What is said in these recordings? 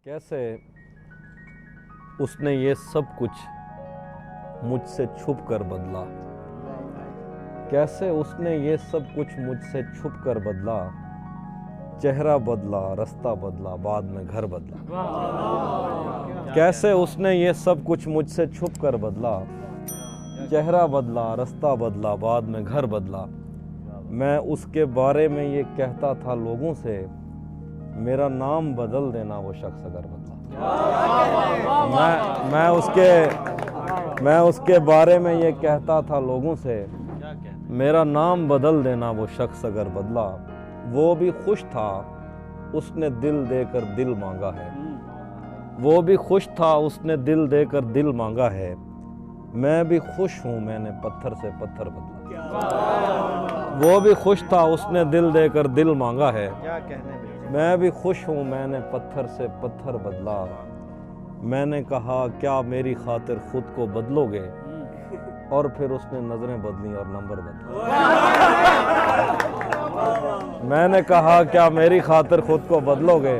कैसे उसने ये सब कुछ मुझसे छुप कर बदला, कैसे उसने ये सब कुछ मुझसे छुप कर बदला। चेहरा बदला, रास्ता बदला, बाद में घर बदला। कैसे उसने ये सब कुछ मुझसे छुप कर बदला। चेहरा बदला, रास्ता बदला, बाद में घर बदला। मैं उसके बारे में ये कहता था लोगों से, मेरा नाम बदल देना वो शख्स अगर बदला। मैं उसके बारे में ये कहता था लोगों से, मेरा नाम बदल देना वो शख्स अगर बदला। वो भी खुश था, उसने दिल देकर दिल मांगा है। वो भी खुश था, उसने दिल देकर दिल मांगा है। मैं भी खुश हूँ, मैंने पत्थर से पत्थर बदला। वो भी खुश था, उसने दिल देकर दिल मांगा है। मैं भी खुश हूँ, मैंने पत्थर से पत्थर बदला। मैंने कहा क्या मेरी खातिर खुद को बदलोगे, और फिर उसने नजरें बदली और नंबर बदला। मैंने कहा क्या मेरी खातिर खुद को बदलोगे,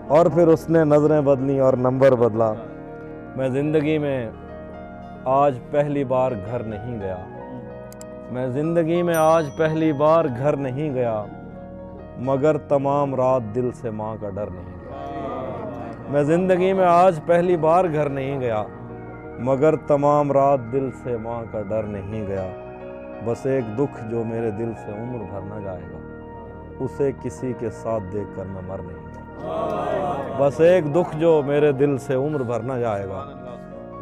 और फिर उसने नजरें बदली और नंबर बदला। मैं जिंदगी में आज पहली बार घर नहीं गया। मैं जिंदगी में आज पहली बार घर नहीं गया, मगर तमाम रात दिल से माँ का डर नहीं गया। मैं जिंदगी में आज पहली बार घर नहीं गया, मगर तमाम रात दिल से माँ का डर नहीं गया। बस एक दुख जो मेरे दिल से उम्र भर न जाएगा, उसे किसी के साथ देखकर मैं मर नहीं गया। बस एक दुख जो मेरे दिल से उम्र भर न जाएगा,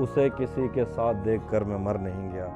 उसे किसी के साथ देखकर मैं मर नहीं गया।